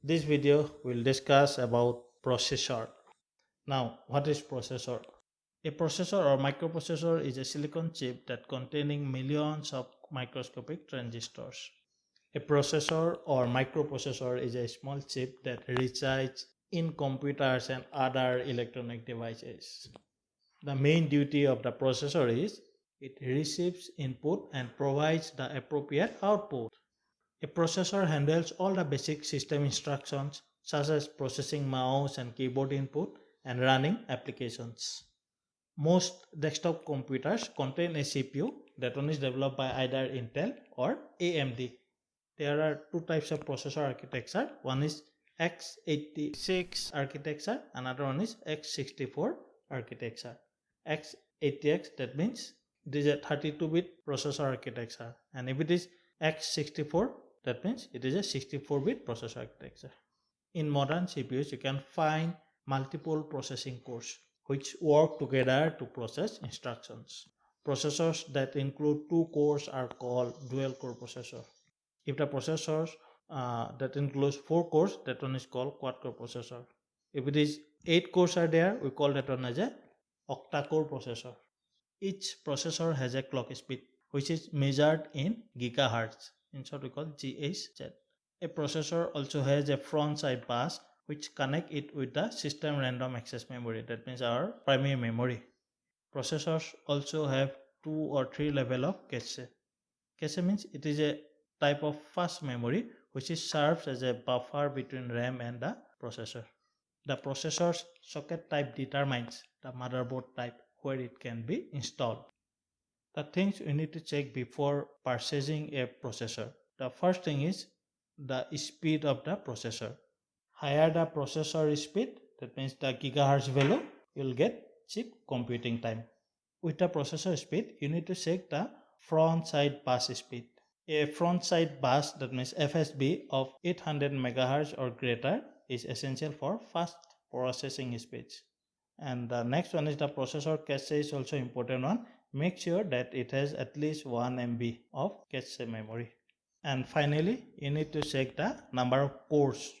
This video will discuss about processor. Now, what is processor? A processor or microprocessor is a silicon chip that containing millions of microscopic transistors. A processor or microprocessor is a small chip that resides in computers and other electronic devices. The main duty of the processor is it receives input and provides the appropriate output. A processor handles all the basic system instructions such as processing mouse and keyboard input and running applications. Most desktop computers contain a CPU that one is developed by either Intel or AMD. There are two types of processor architecture. One is x86 architecture, another one is x64 architecture. x86 that means it is a 32-bit processor architecture, and if it is x64 that means it is a 64-bit processor architecture. In modern CPUs you can find multiple processing cores which work together to process instructions. Processors that include two cores are called dual core processor. If the processors that includes four cores, that one is called quad core processor. If it is 8 cores are there, we call that one as a octa core processor. Each processor has a clock speed which is measured in gigahertz. In short, we call GHz. A processor also has a front side bus which connect it with the system random access memory. That means our primary memory. Processors also have 2 or 3 level of cache. Cache means it is a type of fast memory which is serves as a buffer between RAM and the processor. The processor's socket type determines the motherboard type where it can be installed. The things you need to check before purchasing a processor. The first thing is the speed of the processor. Higher the processor speed, that means the gigahertz value, you will get cheap computing time. With the processor speed, you need to check the front side bus speed. A front side bus, that means FSB of 800 MHz or greater, is essential for fast processing speeds. And the next one is the processor cache is also important one. Make sure that it has at least 1 MB of cache memory. And finally, you need to check the number of cores.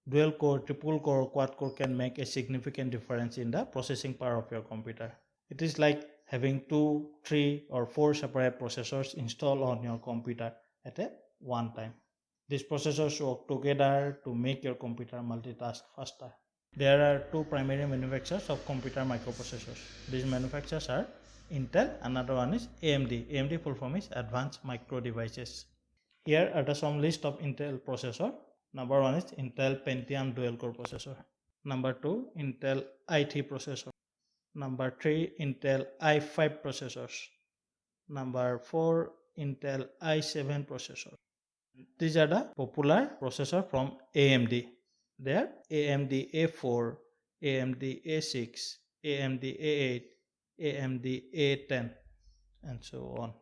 Dual core, triple core, quad core can make a significant difference in the processing power of your computer. It is like having 2, 3 or 4 separate processors installed on your computer at a one time. These processors work together to make your computer multitask faster. There are two primary manufacturers of computer microprocessors. These manufacturers are Intel, another one is AMD. AMD full form is Advanced Micro Devices. Here are some list of Intel processor. Number 1 is Intel Pentium dual core processor. Number 2, Intel i3 processor. Number 3, Intel i5 processors. Number 4, Intel i7 processor. These are the popular processor from AMD. They are AMD A4, AMD A6, AMD A8, AMD A10, and so on.